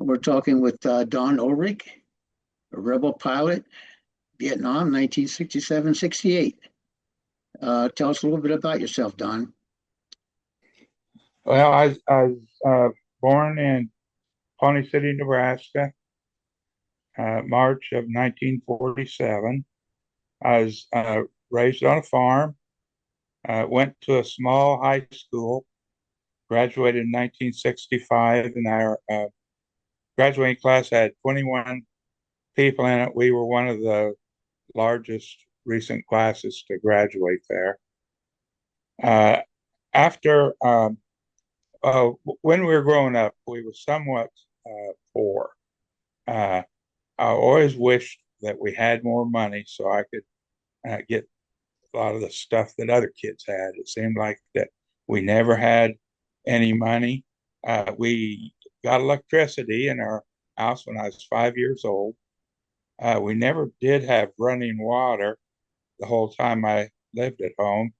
We're talking with Don Ulrich, a rebel pilot, Vietnam, 1967-68. Tell us a little bit about yourself, Don. Well, I was born in Pawnee City, Nebraska, March of 1947. I was raised on a farm, went to a small high school, graduated in 1965, and our graduating class had 21 people in it. We were one of the largest recent classes to graduate there. Uh, after when we were growing up, we were somewhat poor. Uh, I always wished that we had more money so I could get a lot of the stuff that other kids had. It seemed like that we never had any money. We got electricity in our house when I was 5 years old. We never did have running water the whole time I lived at home.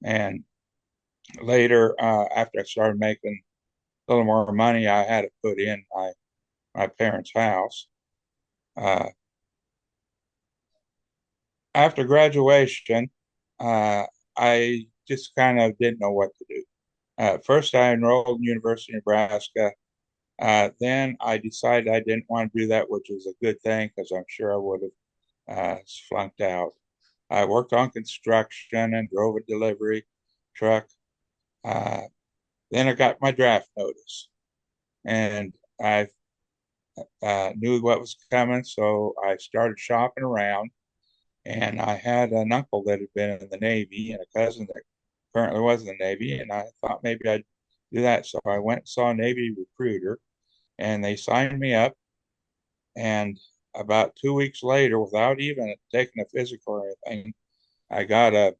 And later, after I started making a little more money, I had to put in my parents' house. Uh, After graduation, uh, I just kind of didn't know what to do. First, I enrolled in University of Nebraska. Then I decided I didn't want to do that, which was a good thing because I'm sure I would have flunked out. I worked on construction and drove a delivery truck. Uh, then I got my draft notice, and I knew what was coming, so I started shopping around. And I had an uncle that had been in the Navy and a cousin that currently was in the Navy, and I thought maybe I'd do that. So I went and saw a Navy recruiter, and they signed me up. And about 2 weeks later, without even taking a physical or anything, I got a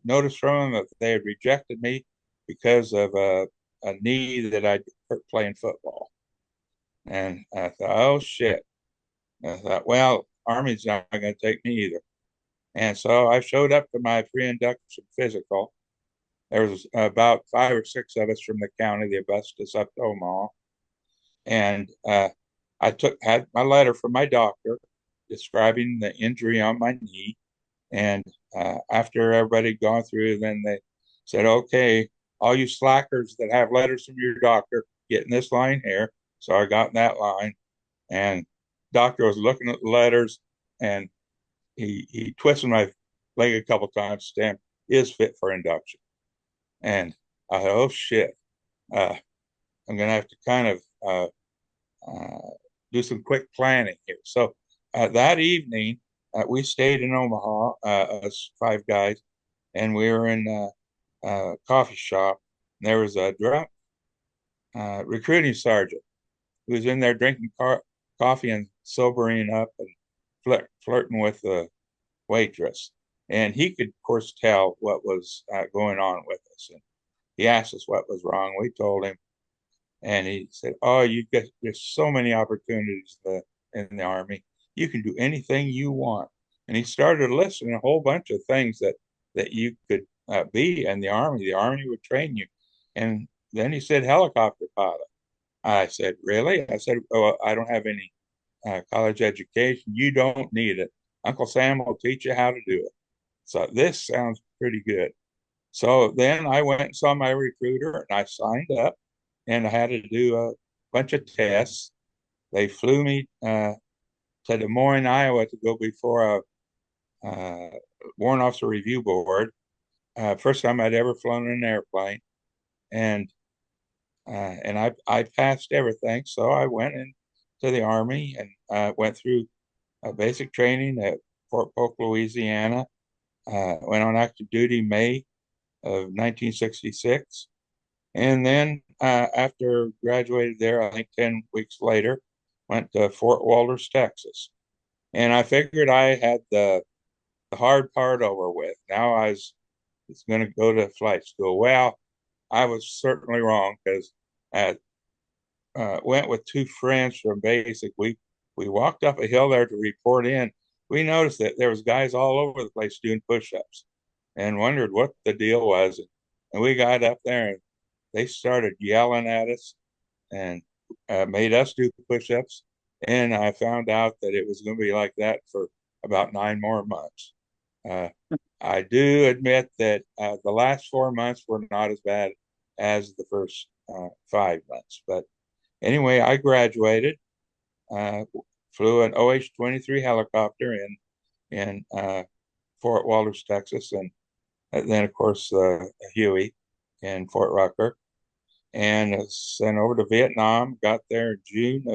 notice from them that they had rejected me because of a knee that I hurt playing football. And I thought, oh shit. And I thought, well, Army's not going to take me either. And so I showed up to my pre-induction physical. There was about 5 or 6 of us from the county. They bussed us up to Omaha, and I had my letter from my doctor describing the injury on my knee. And after everybody had gone through, then they said, "Okay, all you slackers that have letters from your doctor, get in this line here." So I got in that line, and doctor was looking at the letters, and he twisted my leg a couple times, stamped is fit for induction. And I thought, oh shit, I'm gonna have to kind of uh, do some quick planning here. So that evening, we stayed in Omaha, us 5 guys, and we were in a coffee shop. And there was a drunk recruiting sergeant who was in there drinking coffee and sobering up and flirting with the waitress. And he could, of course, tell what was going on with us. And he asked us what was wrong. We told him, and he said, "Oh, there's so many opportunities in the Army. You can do anything you want." And he started listing a whole bunch of things that you could be in the Army. The Army would train you. And then he said, helicopter pilot. I said, really? I said, oh, I don't have any college education. You don't need it. Uncle Sam will teach you how to do it. So this sounds pretty good. So then I went and saw my recruiter and I signed up and I had to do a bunch of tests. They flew me to Des Moines, Iowa to go before a warrant officer review board. First time I'd ever flown in an airplane. And I passed everything. So I went into the Army and went through basic training at Fort Polk, Louisiana. Went on active duty May of 1966. And then after graduated there, I think 10 weeks later, went to Fort Walters, Texas. And I figured I had the hard part over with. Now was going to go to flight school. Well, I was certainly wrong because I went with 2 friends from basic. We walked up a hill there to report in. We noticed that there was guys all over the place doing push-ups and wondered what the deal was. And we got up there and they started yelling at us. And made us do push-ups, and I found out that it was going to be like that for about 9 more months. Uh, I do admit that the last 4 months were not as bad as the first 5 months. But anyway, I graduated, uh, flew an OH-23 helicopter in Fort Walters, Texas, and then of course Huey in Fort Rucker, and sent over to Vietnam. Got there in June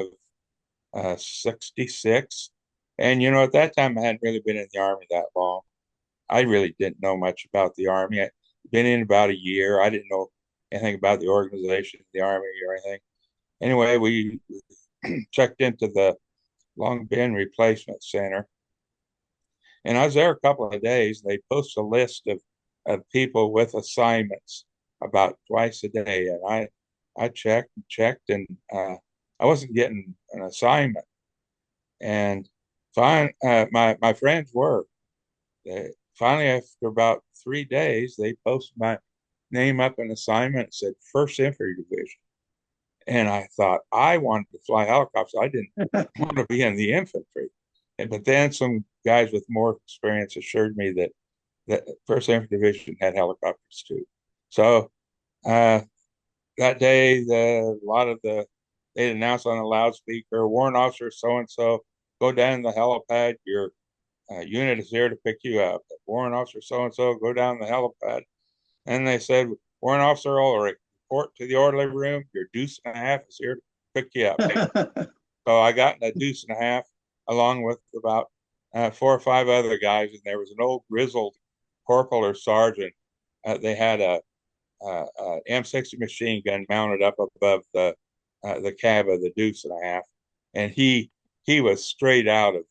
of '66, and at that time I hadn't really been in the Army that long. I really didn't know much about the Army. I'd been in about a year. I didn't know anything about the organization of the Army or anything. Anyway, we checked into the Long Bin Replacement Center, and I was there a couple of days. They post a list of people with assignments about twice a day, and I checked and checked, and I wasn't getting an assignment. And my friends were. Finally, after about 3 days, they posted my name up an assignment that said First Infantry Division. And I thought I wanted to fly helicopters. I didn't want to be in the infantry. But then some guys with more experience assured me that First Infantry Division had helicopters too. So uh, that day, they announced on the loudspeaker, warrant officer so and so, go down the helipad. Your unit is here to pick you up. Warrant officer so and so, go down the helipad. And they said, Warrant Officer Ulrich, report to the orderly room. Your deuce and a half is here to pick you up. So I got in a deuce and a half along with about 4 or 5 other guys, and there was an old grizzled corporal or sergeant. They had a M60 machine gun mounted up above the cab of the deuce and a half, and he was straight out of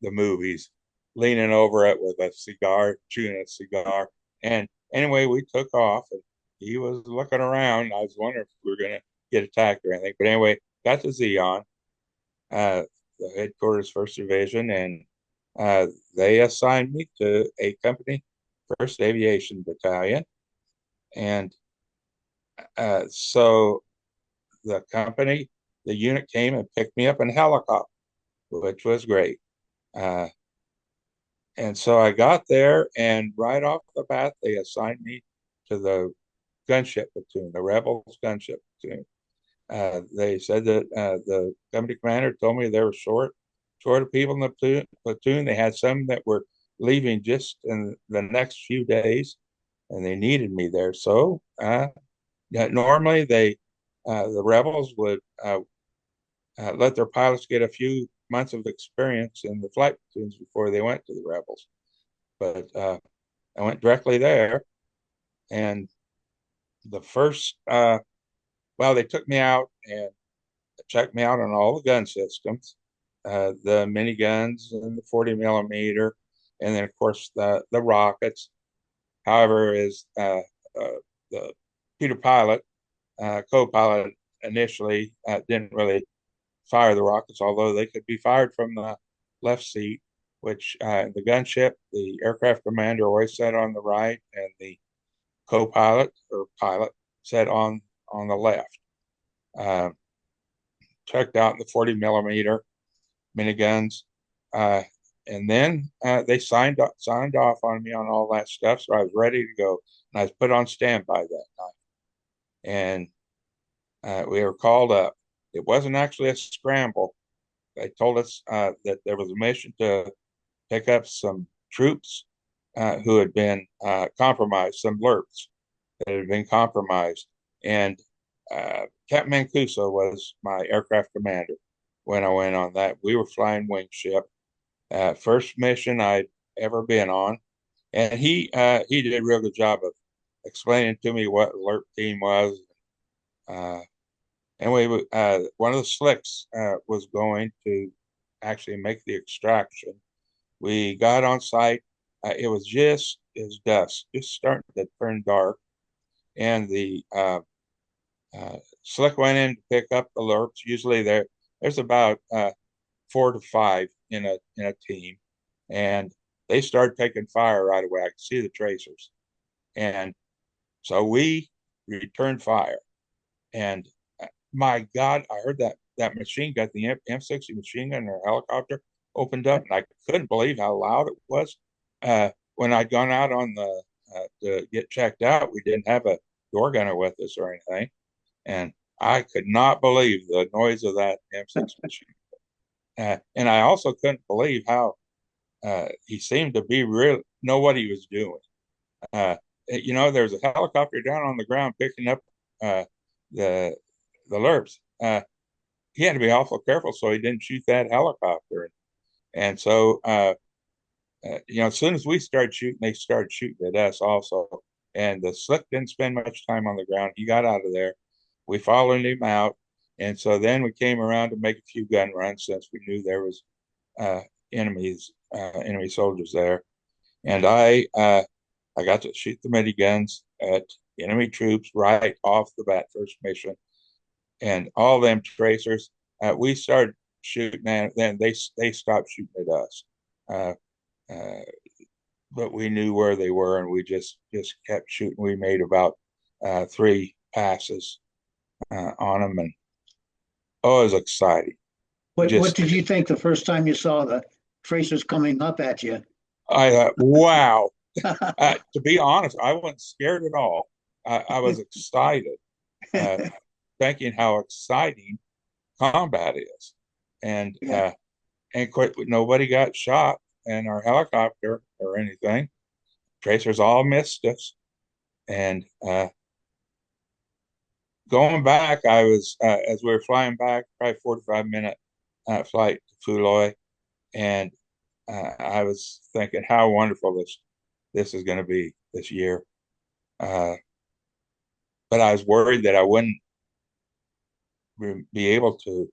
the movies, leaning over it with a cigar, chewing a cigar. And anyway, we took off, and he was looking around. I was wondering if we were going to get attacked or anything. But anyway, got to Zion, the headquarters, First Division, and they assigned me to a company, First Aviation Battalion. And so the unit came and picked me up in a helicopter, which was great. Uh, and so I got there, and right off the bat, they assigned me to the gunship platoon, the Rebels gunship platoon. They said that the company commander told me they were short of people in the platoon. They had some that were leaving just in the next few days, and they needed me there. So normally the rebels would let their pilots get a few months of experience in the flight platoons before they went to the rebels. But I went directly there, and the first they took me out and checked me out on all the gun systems, the miniguns and the 40 millimeter, and then of course the rockets. However, is the Peter Pilot, co-pilot initially didn't really fire the rockets, although they could be fired from the left seat, which the gunship, the aircraft commander always sat on the right, and the co-pilot or pilot sat on the left. Checked out the 40 millimeter miniguns, uh, and then they signed off on me on all that stuff, so I was ready to go, and I was put on standby that night, and we were called up. It wasn't actually a scramble. They told us that there was a mission to pick up some troops who had been compromised, some LRPs that had been compromised. And Captain Mancuso was my aircraft commander when I went on that. We were flying Wingship, first mission I'd ever been on. And he did a real good job of explaining to me what LRP team was. Anyway, one of the slicks was going to actually make the extraction. We got on site. It was just as dusk, just starting to turn dark, and the slick went in to pick up the LRPs. Usually there's about 4 to 5 in a team, and they started taking fire right away. I could see the tracers, and so we returned fire, and my God, I heard that machine gun, the M60 machine gun or helicopter opened up, and I couldn't believe how loud it was. When I'd gone out on the to get checked out, we didn't have a door gunner with us or anything, and I could not believe the noise of that M60 machine. And I also couldn't believe how he seemed to be real know what he was doing. Uh, there's a helicopter down on the ground picking up uh, the the lurps. He had to be awful careful so he didn't shoot that helicopter. And so, as soon as we started shooting, they started shooting at us also. And the slick didn't spend much time on the ground. He got out of there. We followed him out. And so then we came around to make a few gun runs since we knew there was uh, enemy soldiers there. And I got to shoot the miniguns at enemy troops right off the bat, first mission, and all them tracers. We started shooting, and then they stopped shooting at us. Uh, uh, but we knew where they were, and we just kept shooting. We made about 3 passes on them, and oh, it was exciting. What Just did you think the first time you saw the tracers coming up at you? I thought, wow. To be honest, I wasn't scared at all. I was excited, uh, thinking how exciting combat is, and Yeah. quite nobody got shot in our helicopter or anything. Tracers all missed us, and going back, I was as we were flying back, probably 45-minute flight to Fuloy, and I was thinking how wonderful this is going to be this year. Uh, but I was worried that I wouldn't be able to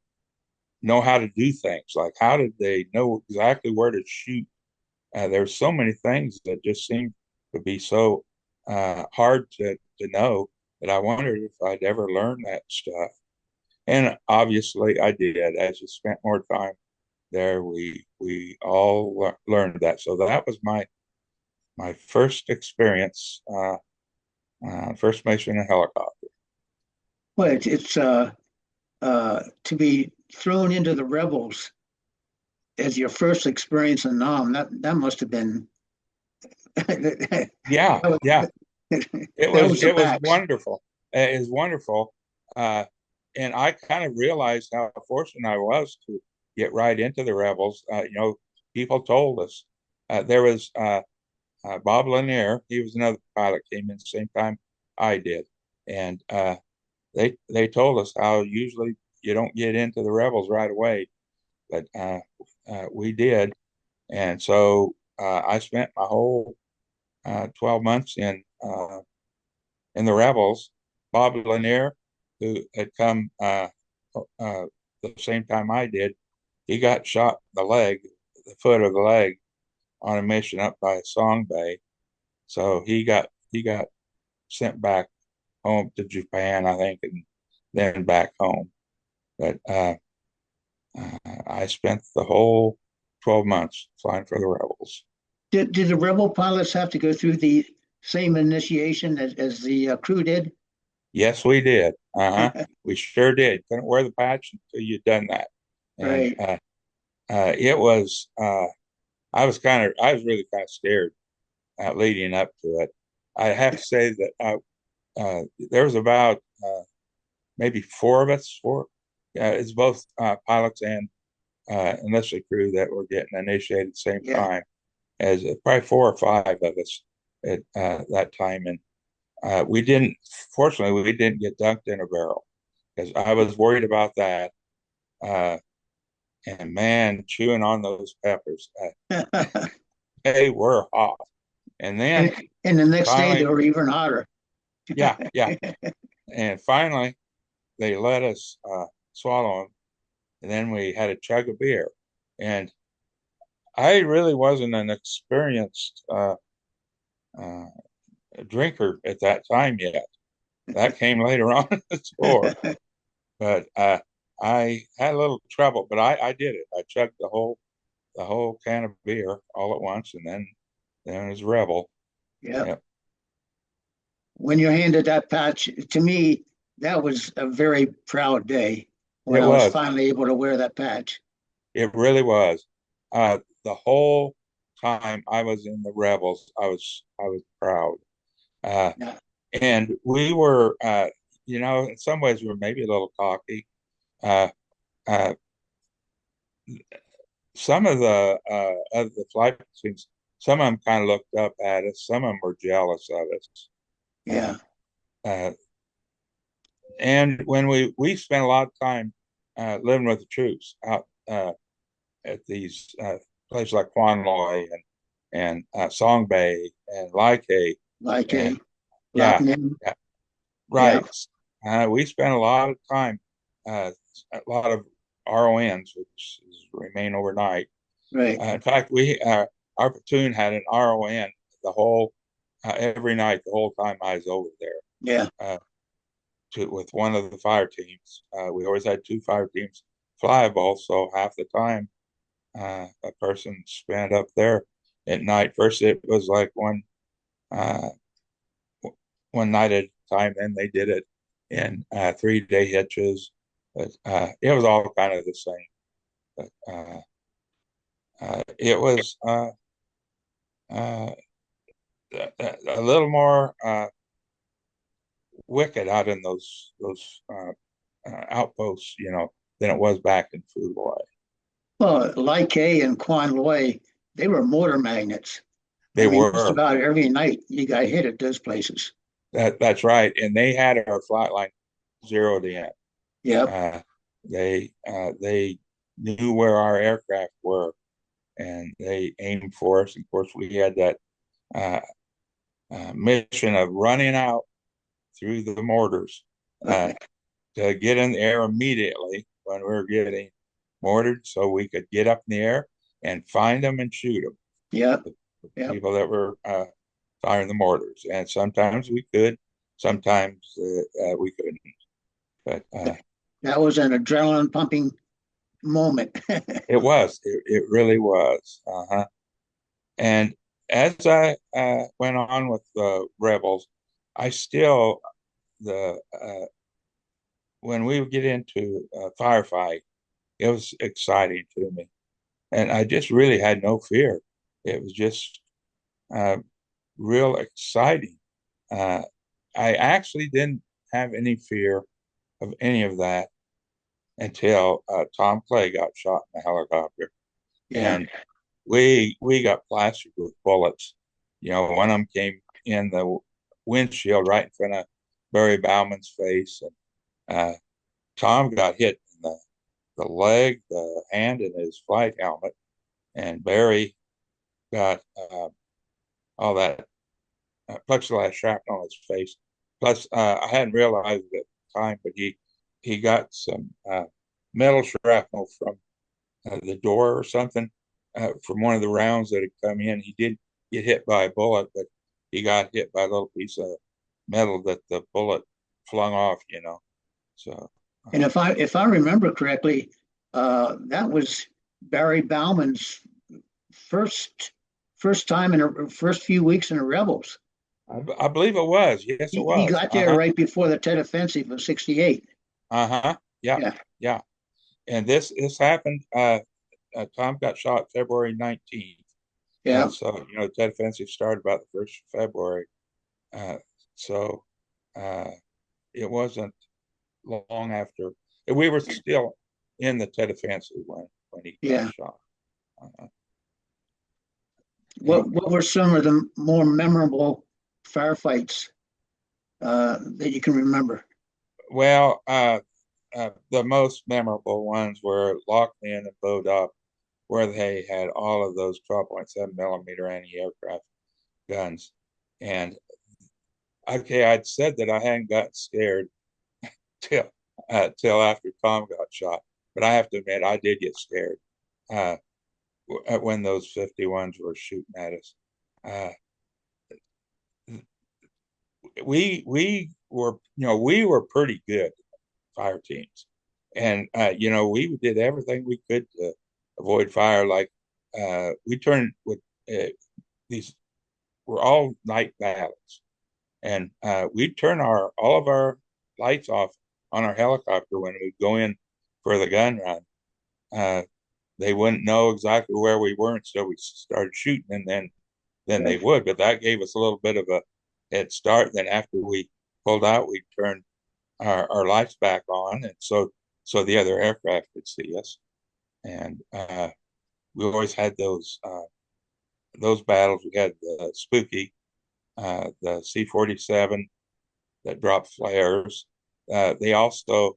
know how to do things. Like, how did they know exactly where to shoot? There's so many things that just seem to be so hard to know that I wondered if I'd ever learn that stuff. And obviously, I did. As you spent more time there, we all learned that. So that was my first experience, first mission in a helicopter. Well, it's to be thrown into the rebels as your first experience in Nam. That must have been that Yeah, was, yeah. that was the It was max. wonderful. It was wonderful. Uh, and I kind of realized how fortunate I was to get right into the rebels. People told us there was Bob Lanier. He was another pilot, came in the same time I did, and they told us how usually you don't get into the rebels right away, but we did, and so I spent my whole 12 months in the rebels. Bob Lanier, who had come the same time I did, he got shot in the leg, the foot of the leg, on a mission up by Song Bay. So he got sent back home to Japan, I think, and then back home. But I spent the whole 12 months flying for the rebels. Did the rebel pilots have to go through the same initiation as the crew did? Yes, we did. We sure did. Couldn't wear the patch until you'd done that. And Right. it was I was really kind of scared leading up to it. I have to say that there was about maybe 4 of us. It's both pilots and enlisted crew that were getting initiated at the same Yeah. time, as probably 4 or 5 of us at that time. And fortunately, we didn't get dunked in a barrel because I was worried about that. Uh, and man, chewing on those peppers, they were hot. And then and and the next day they finally, were even hotter. yeah, yeah. And finally, they let us swallow them. And then we had a chug of beer. And I really wasn't an experienced uh, drinker at that time yet. That came later on in the tour. But I had a little trouble, but I did it. I chugged the whole can of beer all at once, and then it was Rebel. Yeah. Yep. When you're handed that patch, to me, that was a very proud day when It I was was. finally able to wear that patch. It really was. The whole time I was in the Rebels, I was proud. Uh, Yeah, and we were, in some ways we were maybe a little cocky. Uh, uh, some of the flight platoons, some of them kind of looked up at us. Some of them were jealous of us. Uh, yeah, uh, and when we spent a lot of time living with the troops out at these places like Quan Loy and Song Bay and Like like and a yeah, Lockman. yeah, Yeah, right. We spent a lot of time, a lot of RONs, which is remain overnight. right. In fact, we our platoon had an RON the whole every night, the whole time I was over there. Yeah, Uh, with one of the fire teams. We always had two fire teams flyable, so half the time a person spent up there at night. First, it was like uh, one night at a time. Then they did it in 3 day hitches. But it was all kind of the same. But it was uh, a little more wicked out in those outposts, than it was back in Fudoy. well, like A and Quan Loy, they were mortar magnets. I They mean, just were. about every night you got hit at those places. That's right, and they had our flight line zeroed in. Yep, Uh, they knew where our aircraft were, and they aimed for us. Of course, we had that uh, mission of running out through the mortars uh, right. to get in the air immediately when we were getting mortared, so we could get up in the air and find them and shoot them. Yep, The yep. people that were firing the mortars, and sometimes we could, sometimes we couldn't. But That was an adrenaline pumping moment. it really was. Uh-huh. And as I went on with the rebels, I still the when we would get into a firefight, it was exciting to me, and I just really had no fear. It was just uh, real exciting. Uh, I actually didn't have any fear of any of that until Tom Clay got shot in the helicopter, Yeah, and we got plastered with bullets. One of them came in the windshield right in front of Barry Bauman's face, and Tom got hit in the leg, the hand, and his flight helmet, and Barry got all that plexiglass shrapnel on his face. Plus, I hadn't realized it at the time, but he got some metal shrapnel from the door or something from one of the rounds that had come in. He did get hit by a bullet, but he got hit by a little piece of metal that the bullet flung off. So, and uh, if I remember correctly, that was Barry Bauman's first first time in the first few weeks in the Rebels. I believe it was. Yes, it He was. got there Uh-huh. right before the Tet Offensive of '68. Uh-huh. Yeah. Yeah, Yeah. And this happened. Tom got shot February 19th. yeah. So, Ted Offensive started about the 1st of February. Uh, so uh, it wasn't long after. We were still in the Tet Offensive when he got Yeah. shot. Uh, and, What were some of the more memorable firefights that you can remember? well, the most memorable ones were Lockman and Bodop, where they had all of those 12.7 millimeter anti-aircraft guns. And okay, I'd said that I hadn't got scared till till after Tom got shot, but I have to admit I did get scared uh, when those 51s were shooting at us. Uh, we were pretty good fire teams, and we did everything we could to avoid fire. Like we turned with these were all night battles, and we'd turn all of our lights off on our helicopter when we'd go in for the gun run. Uh, they wouldn't know exactly where we were until we started shooting, and then they would. But that gave us a little bit of a head start. Then after we pulled out, we turned our lights back on, and so the other aircraft could see us. And we always had those battles. We had the Spooky, the C-47 that dropped flares. They also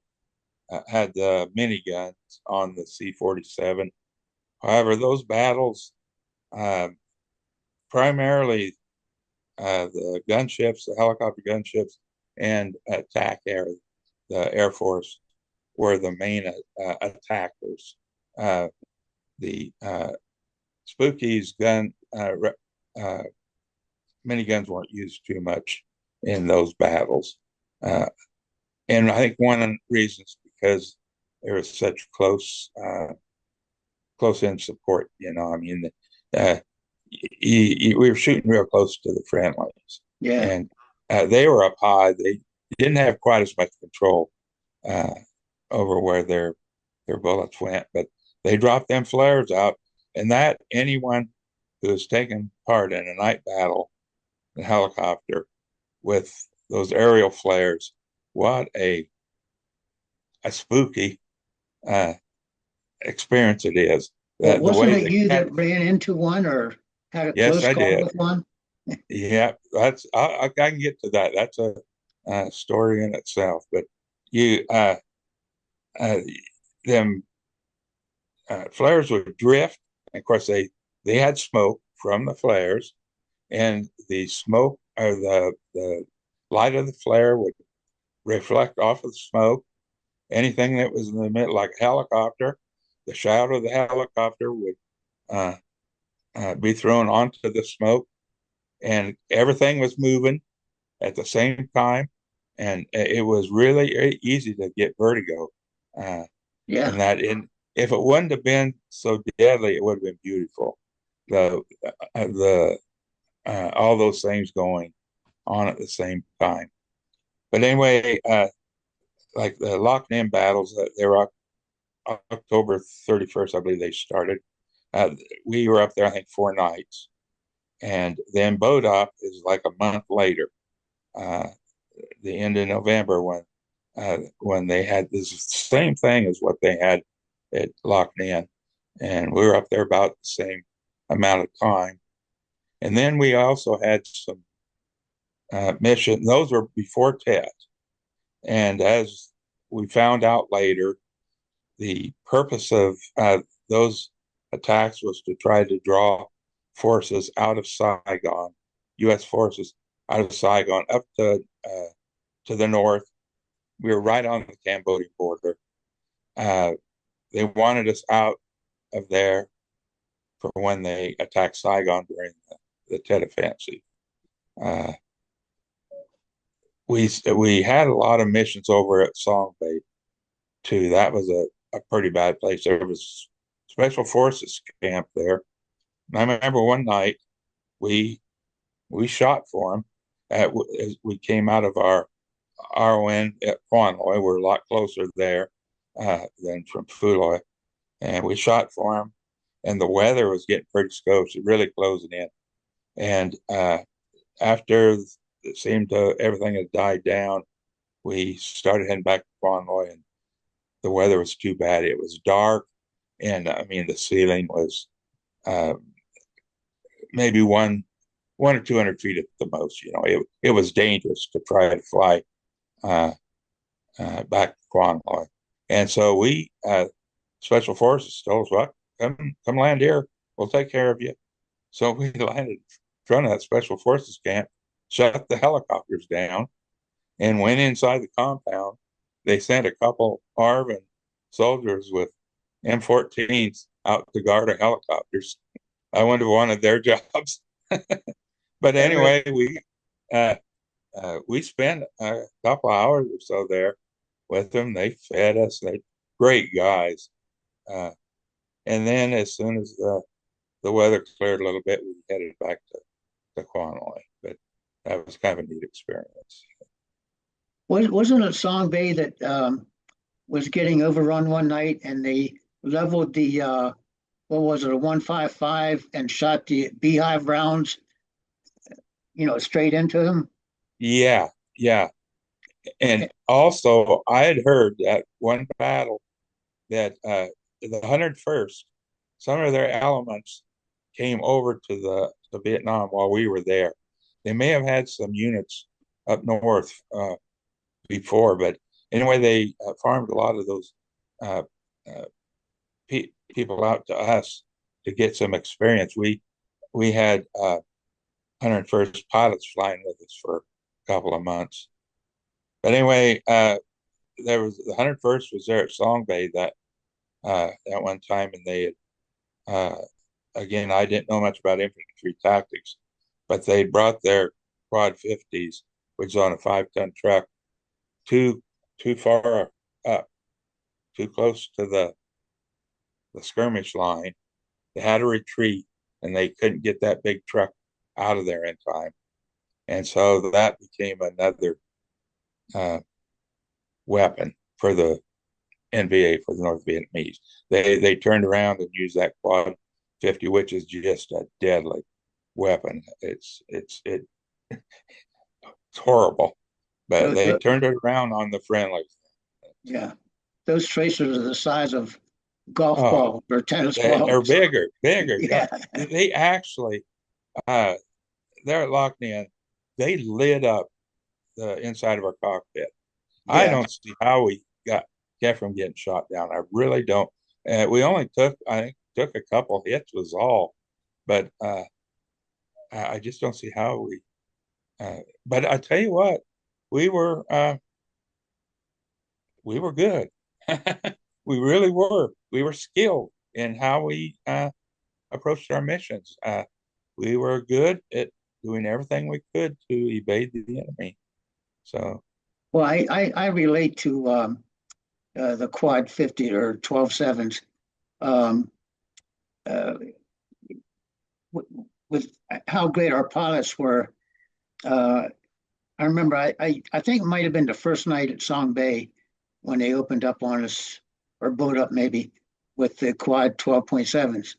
had the miniguns on the C-47. However, those battles, uh, primarily the gunships, the helicopter gunships, and attack air, the Air Force were the main attackers. The Spookies uh, miniguns weren't used too much in those battles. Uh, and I think one of the reasons because there was such close in support. I mean, uh, we were shooting real close to the friendlies, Yeah. and they were up high. They didn't have quite as much control uh, over where their bullets went, but they dropped them flares out, and that anyone who has taken part in a night battle in a helicopter with those aerial flares, what a spooky uh, experience it is. Well, The wasn't way it they you catch. that ran into one or had a Yes, close I call did. with one? Yeah, I can get to that. That's a story in itself. But you uh, them flares would drift. And of course, they had smoke from the flares, and the smoke or the light of the flare would reflect off of the smoke. Anything that was in the middle, like a helicopter, the shadow of the helicopter would uh, be thrown onto the smoke, and everything was moving at the same time, and it was really easy to get vertigo. Uh, Yeah. and that in if it wouldn't have been so deadly, it would have been beautiful. The the all those things going on at the same time. But anyway, like the Loch Ness battles, they were October 31st, I believe they started. Uh, we were up there, I think, 4 nights, and then Bodop is like a month later. Uh, the end of November when they had this same thing as what they had at Loch Ness, and we were up there about the same amount of time. And then we also had some missions. Those were before Tet, and as we found out later, the purpose of those attacks was to try to draw forces out of Saigon, U.S. forces out of Saigon up to the north. We were right on the Cambodian border. Uh, they wanted us out of there for when they attacked Saigon during the Tet Offensive. Uh, we had a lot of missions over at Song Bay too. That was a pretty bad place. There was special forces camp there. And I remember one night we we shot for them as we came out of our RON at Quanloy. We're a lot closer there than from Fuloy, and we shot for them. And the weather was getting pretty scorched, really closing in. And after it seemed to everything had died down, we started heading back to Quanloy, and the weather was too bad. It was dark, and I mean the ceiling was uh, maybe one or 200 feet at the most. It was dangerous to try to fly uh, back to Quanloy, and so we special forces told us, "Well, come land here. We'll take care of you." So we landed in front of that special forces camp, shut the helicopters down, and went inside the compound. They sent a couple ARVN soldiers with M14s out to guard our helicopters. I wouldn't have wanted their jobs. But That re- anyway, uh, we spent a couple hours or so there with them. They fed us. They great guys. Uh, and then as soon as the weather cleared a little bit, we headed back to Quanloy. But that was kind of a neat experience. wasn't it Song Bay that was getting overrun one night and they leveled the what was it, a 155 and shot the beehive rounds, straight into them? Yeah, yeah. And also, I had heard that one battle that the 101st, some of their elements came over to Vietnam while we were there. They may have had some units up north before, but anyway, they farmed a lot of those uh, uh, people out to us to get some experience. We had 101st pilots flying with us for a couple of months. But anyway, there was the 101st was there at Song Bay that one time, and they had again, I didn't know much about infantry tactics, but they brought their quad 50s, which is on a 5-ton truck, too too far up, too close to the skirmish line. They had to retreat, and they couldn't get that big truck out of there in time, and so that became another uh, weapon for the NVA, for the North Vietnamese. They turned around and used that quad 50, which is just a deadly weapon. It's horrible, but Tho- they tho- turned it around on the friendly. yeah, those tracers are the size of golf Oh, balls or tennis they're balls. bigger. Yeah, Yeah, they actually uh, they're at Loch Ness. They lit up the inside of our cockpit. I yeah. don't see how we got kept from getting shot down. I really don't. We only took, I think, took a couple hits was all, but I just don't see how we. But I tell you what, we were uh, we were good. We really were. We were skilled in how we approached our missions. We were good at doing everything we could to evade the enemy. So Well, I relate to the quad 50 or 12 sevens. Um, uh, with how great our pilots were. Uh, I remember I think it might have been the first night at Song Bay when they opened up on us, or boat up maybe, with the quad 12.7s.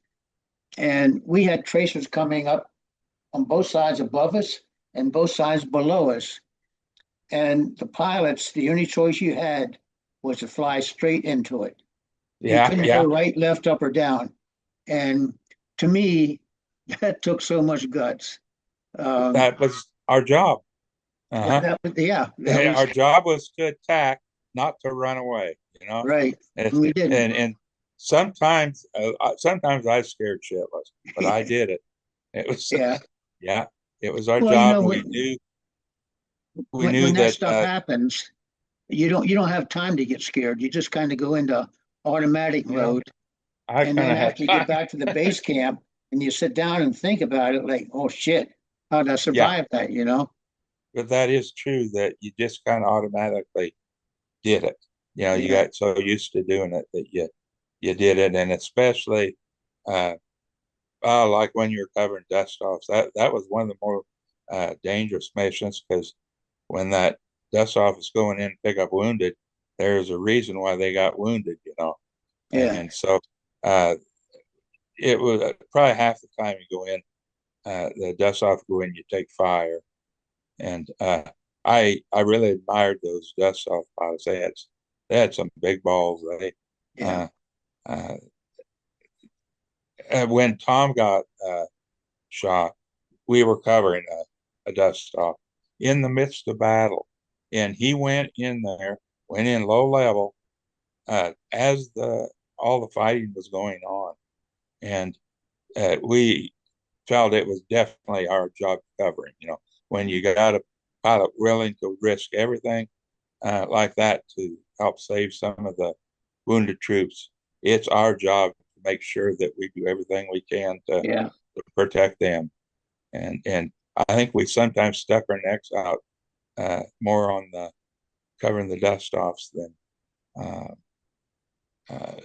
And we had tracers coming up on both sides above us and both sides below us. And the pilots, the only choice you had was to fly straight into it. You yeah, couldn't go yeah, right, left, up, or down. And to me, that took so much guts. Um, that was our job. Uh-huh. yeah, that was Our job was to attack, not to run away, you know. right. And We didn't. and sometimes I scared shitless, but I did it. It was Yeah. yeah, it was our Well, job. We knew when that that stuff happens, you don't have time to get scared. You just kind of go into automatic you know mode, I and kind then of had after you get time. back to the base camp and you sit down and think about it, like, oh shit, how did I Yeah, survive that? You know? but that is true that you just kind of automatically did it. You Yeah. got so used to doing it that you did it, and especially uh, like when you were covering dust offs, that was one of the more dangerous missions because when that dust off is going in to pick up wounded, there's a reason why they got wounded, Yeah. and so uh, it was probably half the time you go in, the dust off go in, you take fire, and I really admired those dust off pilots. They had some big balls. Yeah. Uh, uh, when Tom got shot, we were covering a dust off in the midst of battle, and he went in there, went in low level as the all the fighting was going on, and we felt it was definitely our job covering. When you got a pilot willing to risk everything like that to help save some of the wounded troops, it's our job to make sure that we do everything we can Yeah. to protect them. And I think we sometimes stuck our necks out more on the covering the dust offs uh, uh,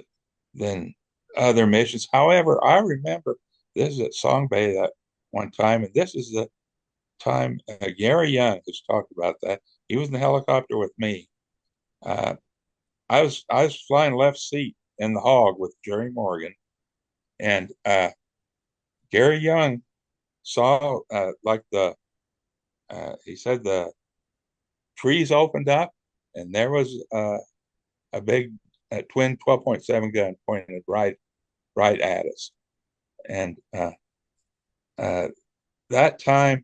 than other missions. However, I remember this is at Song Bay that one time, and this is the time Gary Young has talked about that. he was in the helicopter with me. Uh, I was flying left seat in the Hog with Jerry Morgan, and Gary Young saw like the he said the trees opened up, and there was a big twin 12.7 gun pointed right at us, and uh, that time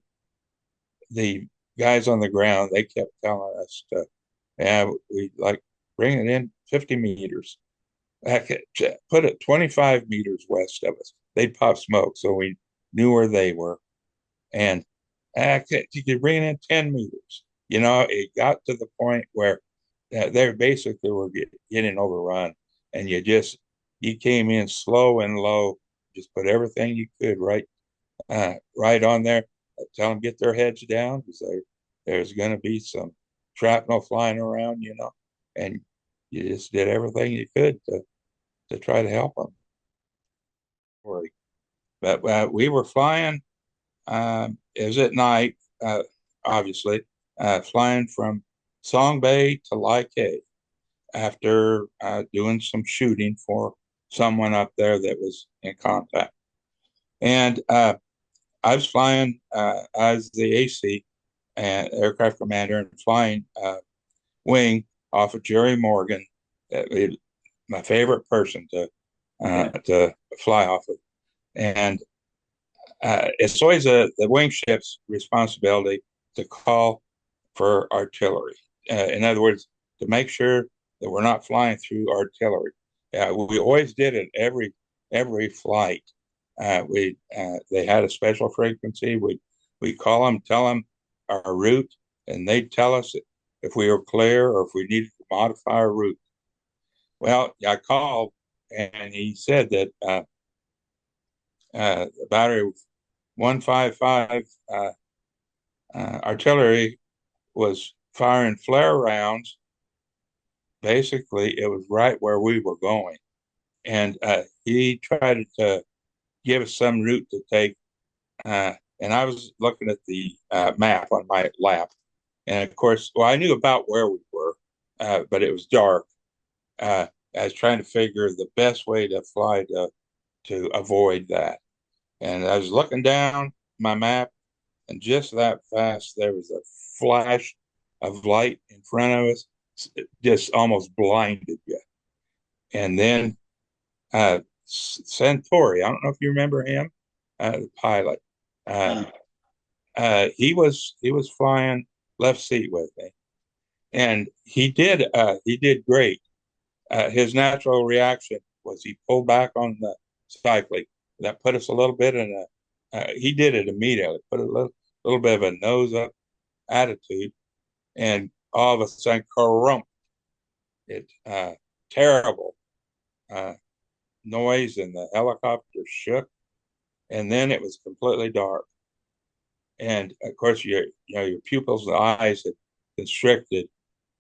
the guys on the ground they kept telling us to, yeah, we like bring it in 50 meters. Put it 25 meters west of us. They'd pop smoke, so we knew where they were. And you could bring it in 10 meters. You know, it got to the point where they basically were getting overrun, and you came in slow and low, just put everything you could right on there. Tell them get their heads down because there's going to be some shrapnel flying around, and you just did everything you could to try to help them. But we were flying. It was at night, obviously, flying from Song Bay to Lai after doing some shooting for someone up there that was in contact. And I was flying as the AC aircraft commander and flying wing off of Jerry Morgan. My favorite person to fly off of. And it's always the wing ship's responsibility to call for artillery. In other words, to make sure that we're not flying through artillery. We always did it every flight. They had a special frequency. We call them, tell them our route, and they'd tell us if we were clear or if we needed to modify our route. Well, I called, and he said that the battery 155 artillery was firing flare rounds. Basically, it was right where we were going. And he tried to give us some route to take. And I was looking at the map on my lap. And of course, well, I knew about where we were, but it was dark. I was trying to figure the best way to fly to avoid that. And I was looking down my map, and just that fast, there was a flash of light in front of us, it just almost blinded you. And then Centauri, I don't know if you remember him, the pilot. Uh, he was flying left seat with me, and he did great. His natural reaction was he pulled back on the cycling. That put us a little bit in he did it immediately, put a little bit of a nose up attitude, and all of a sudden, crump, it terrible uh, noise, and the helicopter shook, and then it was completely dark. And of course, your pupils and eyes had constricted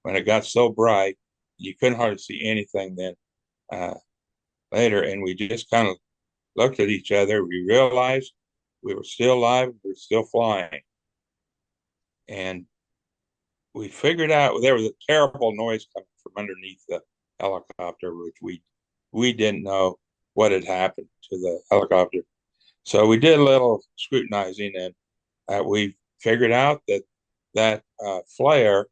when it got so bright, you couldn't hardly see anything then uh, later. And we just kind of looked at each other. We realized we were still alive, we were still flying. And we figured out there was a terrible noise coming from underneath the helicopter, which we didn't know what had happened to the helicopter. So we did a little scrutinizing, and we figured out that flare,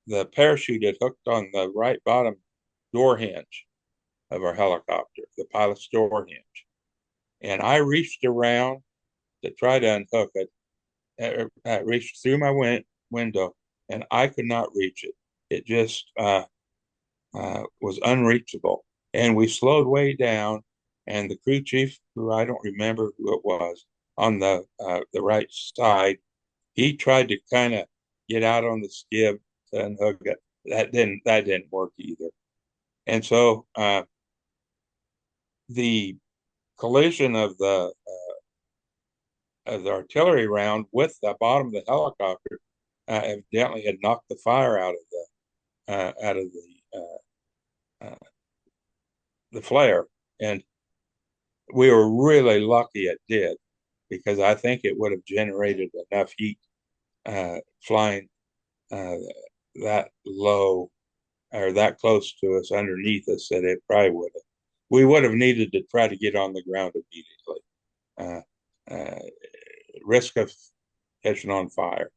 the parachute had hooked on the right bottom door hinge of our helicopter, the pilot's door hinge. And I reached around to try to unhook it. I reached through my window, and I could not reach it. It just was unreachable. And we slowed way down, and the crew chief, who I don't remember who it was, on the right side, he tried to kind of get out on the skib to unhook it. That didn't work either. And so the collision of the artillery round with the bottom of the helicopter evidently had knocked the fire out of the flare, and we were really lucky it did, because I think it would have generated enough heat flying uh, that low or that close to us underneath us that it probably we would have needed to try to get on the ground immediately. Uh, uh, Risk of catching on fire.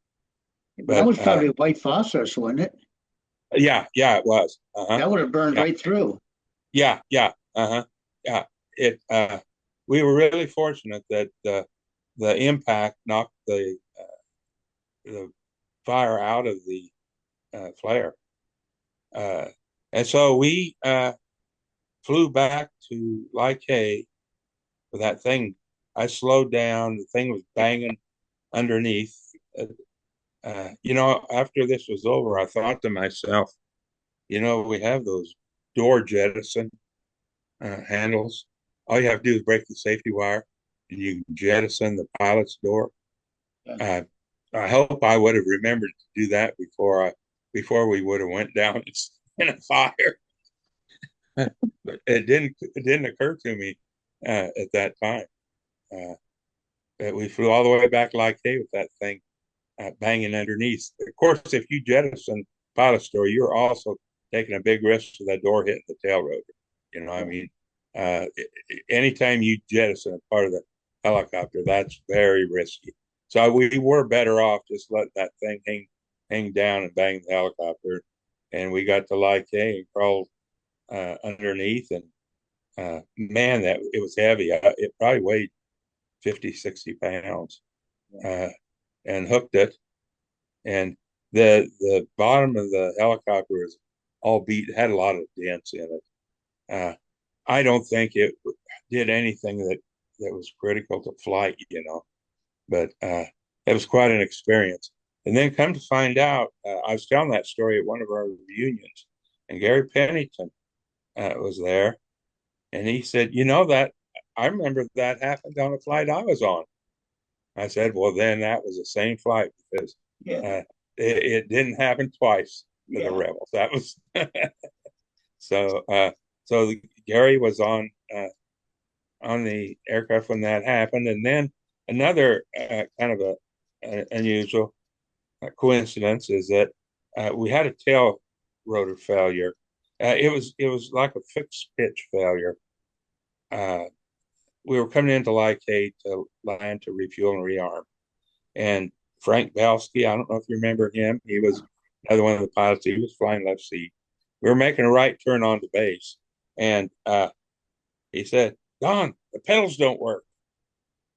That But was probably white phosphorus, wasn't it? yeah, yeah, it was. That would have burned Yeah, right through. yeah, yeah. Yeah. It. We were really fortunate that the impact knocked the fire out of the flare. Uh, and so we flew back to Like with that thing. I slowed down. The thing was banging underneath. After this was over, I thought to myself, we have those door jettison handles. All you have to do is break the safety wire, and you can jettison the pilot's door. Yeah. I hope I would have remembered to do that before we would have went down in a fire. But it didn't occur to me at that time. Uh, that we flew all the way back like hey with that thing banging underneath. Of course, if you jettison pilot's door, you're also taking a big risk of that door hitting the tail rotor. I mean, uh, anytime you jettison a part of the helicopter, that's very risky. So we were better off just letting that thing hang down and bang the helicopter. And we got to like and crawled underneath. And man, that it was heavy. It probably weighed 50, 60 pounds uh, and hooked it. And the bottom of the helicopter was all beat, had a lot of dents in it. I don't think it did anything that was critical to flight, but it was quite an experience. And then come to find out, I was telling that story at one of our reunions, and Gary Pennington was there, and he said, that I remember that happened on a flight I was on. I said, well, then that was the same flight because Yeah. it didn't happen twice to the Yeah. rebels. That was so. So Gary was on the aircraft when that happened, and then another kind of a unusual coincidence is that we had a tail rotor failure. It was like a fixed pitch failure. Uh, we were coming into Like to land to refuel and rearm, and Frank Belsky, I don't know if you remember him. He was another one of the pilots. He was flying left seat. We were making a right turn onto base, and he said, "Don, the pedals don't work."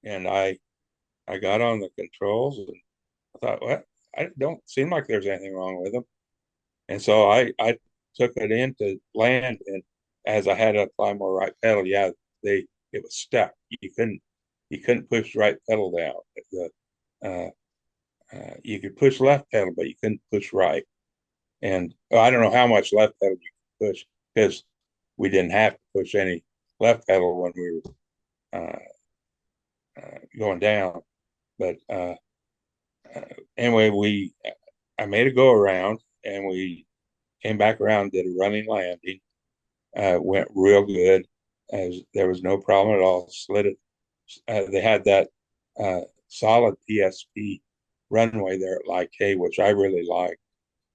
And I got on the controls and I thought, "What? I don't seem like there's anything wrong with them." And so I took it in to land, and as I had to apply more right pedal, yeah, it was stuck. You couldn't push the right pedal down. The uh, you could push left pedal, but you couldn't push right. And I don't know how much left pedal you could push because we didn't have to push any left pedal when we were going down. But anyway, I made a go around and we came back around, did a running landing, went real good. As there was no problem at all. Slid it. They had that solid PSP runway there at Like which I really liked.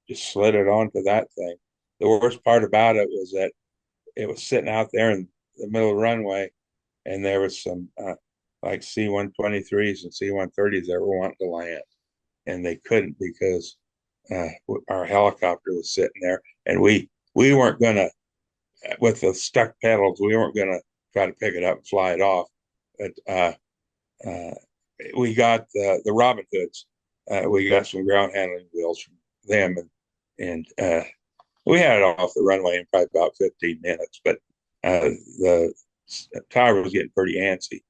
Just slid it onto that thing. The worst part about it was that it was sitting out there in the middle of the runway, and there was some like C-123s and C-130s that were wanting to land, and they couldn't because uh, our helicopter was sitting there, and we weren't gonna with the stuck pedals. We weren't gonna try to pick it up and fly it off, but uh, we got the Robin Hoods. We got some ground handling wheels from them, and we had it off the runway in probably about 15 minutes, but the tower was getting pretty antsy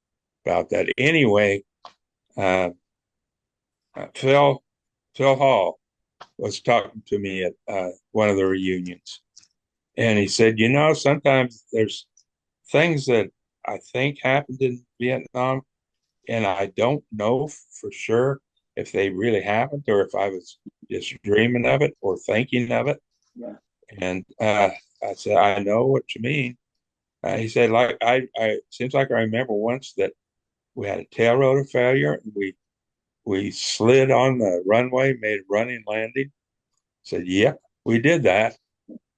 about that. Anyway, uh, Phil Hall was talking to me at one of the reunions, and he said, sometimes there's things that I think happened in Vietnam, and I don't know for sure if they really happened or if I was just dreaming of it or thinking of it. Yeah. And I said, I know what you mean. He said, like I seems like I remember once that we had a tail rotor failure. And we slid on the runway, made a running landing, Said, "Yep, we did that."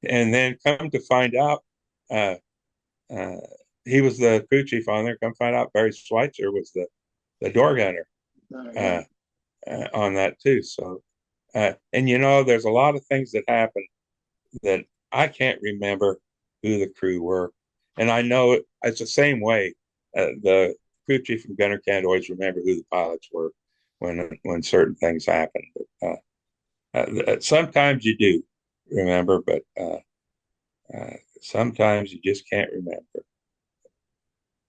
And then come to find out, uh, uh, he was the crew chief on there. Come find out, Barry Schweitzer was the door gunner Yeah. uh, on that too. So, and there's a lot of things that happen that I can't remember who the crew were, and I know it's the same way. The crew chief and gunner can't always remember who the pilots were when certain things happen. But sometimes you do remember, but sometimes you just can't remember.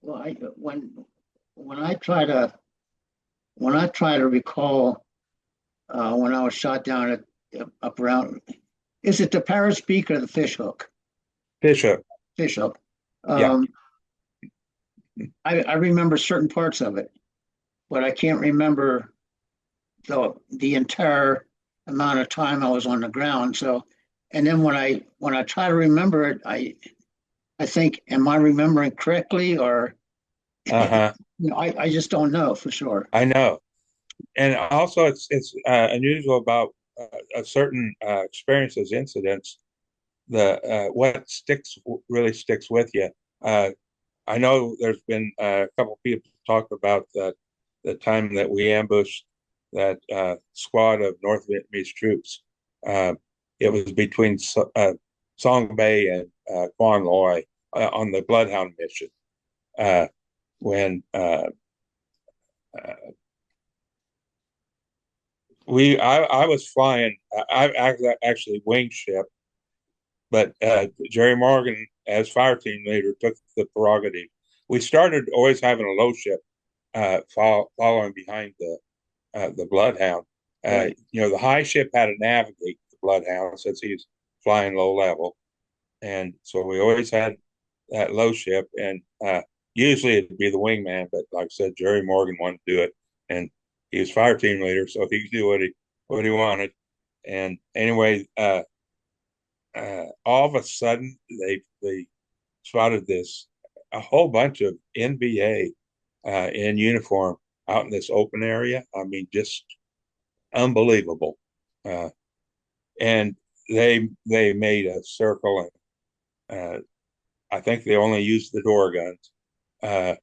Well, when I try to when I try to recall when I was shot down at up around, is it the Paris Peak or the Fish Hook? Bishop, Fish Hook. yeah, Um, I remember certain parts of it, but I can't remember the entire amount of time I was on the ground. So, and then when I try to remember it, I think, am I remembering correctly, or uh-huh. I just don't know for sure. I know. And also, it's unusual about certain experiences, incidents. The what sticks really sticks with you. Uh, I know there's been a couple people talk about the time that we ambushed that squad of North Vietnamese troops. Uh, it was between Song Bay and Quan Loy on the Bloodhound mission uh, when uh, I was flying. I actually wing ship, but Jerry Morgan, as fire team leader, took the prerogative. We started always having a low ship following behind the Bloodhound. Right. The high ship had to navigate the Bloodhound since he's flying low level, and so we always had that low ship, and usually it'd be the wingman. But like I said, Jerry Morgan wanted to do it, and he was fire team leader, so he could do what he wanted. And anyway, all of a sudden they spotted this a whole bunch of NBA in uniform out in this open area. I mean, just unbelievable. Uh, and they made a circle, and I think they only used the door guns. Uh,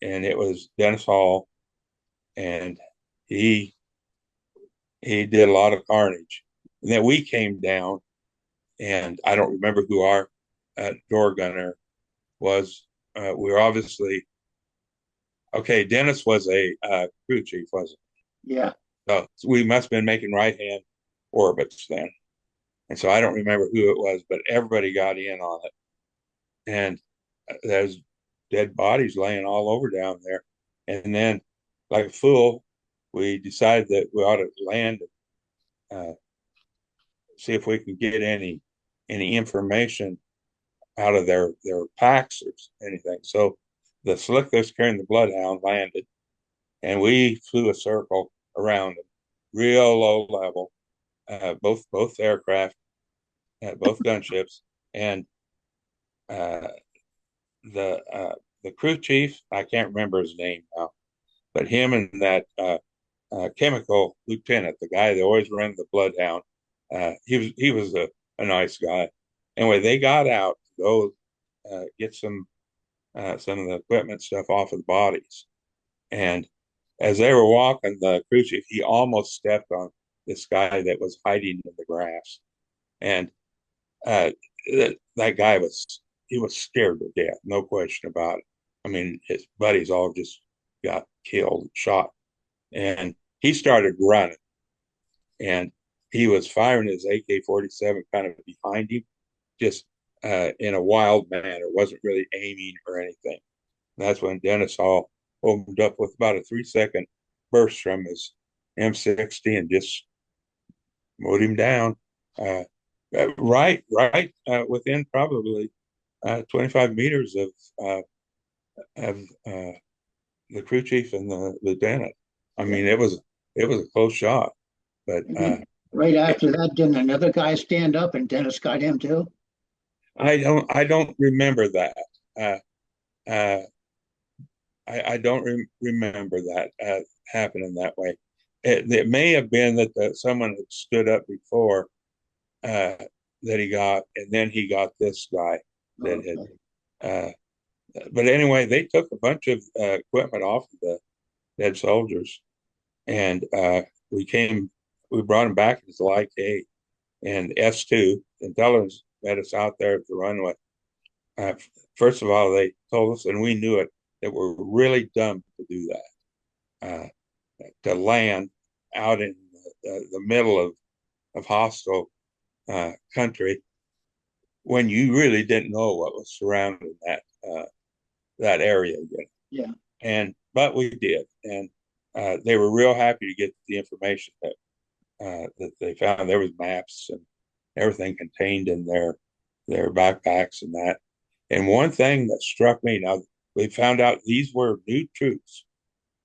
and it was Dennis Hall, and he he did a lot of carnage. And then we came down, and I don't remember who our door gunner was. We were obviously okay. Dennis was a crew chief, wasn't Yeah. he? So we must have been making right hand orbits then. And so I don't remember who it was, but everybody got in on it. And there's dead bodies laying all over down there. And then, like a fool, we decided that we ought to land, uh, see if we can get any information out of their packs or anything. So the slick that's carrying the Bloodhound landed, and we flew a circle around them, real low level, both aircraft, both gunships, and uh, the crew chief. I can't remember his name now, but him and that chemical lieutenant, the guy that always ran the Bloodhound, he was a nice guy. Anyway, they got out to go get some of the equipment stuff off of the bodies, and as they were walking, the crew chief he almost stepped on this guy that was hiding in the grass, and uh, that guy was scared to death, no question about it. I mean, his buddies all just got killed, shot, and he started running, and he was firing his AK-47 kind of behind him, just in a wild manner, wasn't really aiming or anything. And that's when Dennis Hall opened up with about a 3 second burst from his M60 and just mowed him down. Uh, right within probably 25 meters uh, of the crew chief and the lieutenant. I Yeah. mean, it was a close shot, but And then right after that, didn't another guy stand up and Dennis got him too? I don't remember that. Uh, uh, I don't remember that happening that way. It may have been that someone had stood up before uh, that he got, and then he got this guy that Okay. had. But anyway, they took a bunch of equipment off of the dead soldiers, and we came, we brought them back as LIK and S2. Intelligence met us out there at the runway. Uh, First of all, they told us, and we knew it, that we're really dumb to do that, to land out in the middle of hostile country when you really didn't know what was surrounding that area yet. Yeah. And but we did, and they were real happy to get the information that they found. There was maps and everything contained in their backpacks and that. And one thing that struck me, now we found out these were new troops.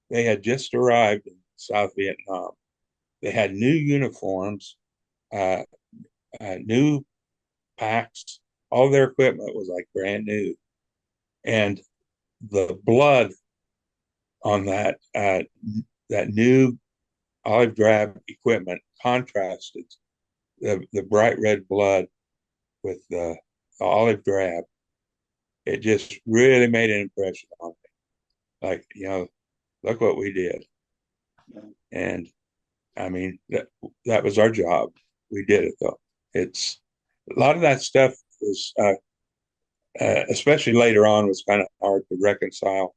They had just arrived in South Vietnam. They had new uniforms, uh, new packs. All their equipment was like brand new, and the blood on that new olive drab equipment contrasted the bright red blood with the olive drab. It just really made an impression on me. Like, look what we did. Yeah. And I mean, that was our job. We did it though. It's a lot of that stuff was, especially later on, was kind of hard to reconcile.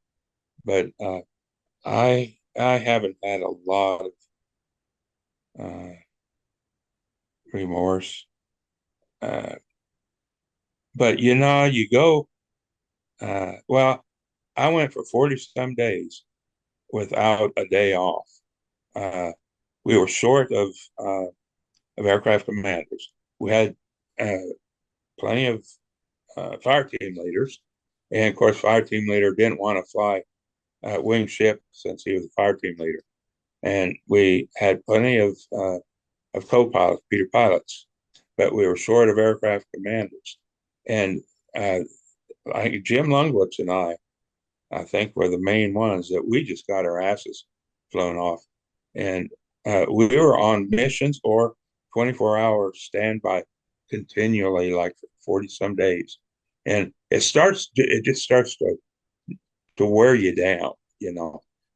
But I haven't had a lot of uh, remorse. Uh, but you go. Well, I went for 40 some days without a day off. Uh, we were short of aircraft commanders. We had uh, plenty of fire team leaders, and of course, fire team leader didn't want to fly Wingship since he was a fire team leader, and we had plenty of co-pilots, Peter pilots, but we were short of aircraft commanders, and uh, Jim Lungwitz and I think were the main ones that we just got our asses flown off, and we were on missions or 24-hour standby continually, like for 40 some days, and it just starts to wear you down.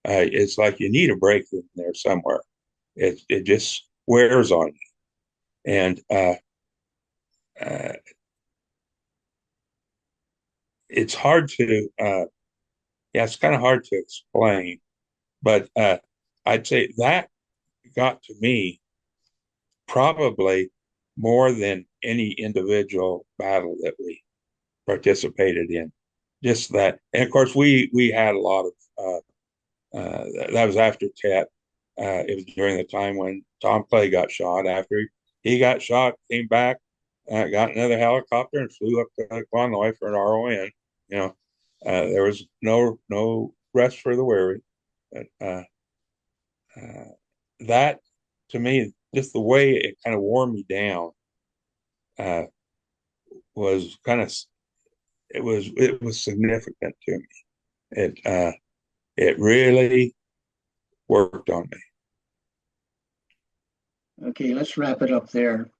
It's like you need a break in there somewhere. It just wears on you, and uh, it's hard to yeah, it's kind of hard to explain, but I'd say that got to me probably more than any individual battle that we participated in. Just that, and of course, we had a lot of that was after Tet. It was during the time when Tom Clay got shot. After he got shot, came back, got another helicopter, and flew up to Conway for an RON. You know, there was no rest for the weary. But, that to me, just the way it kind of wore me down, uh, was kind of it was significant to me. It really worked on me. Okay, let's wrap it up there.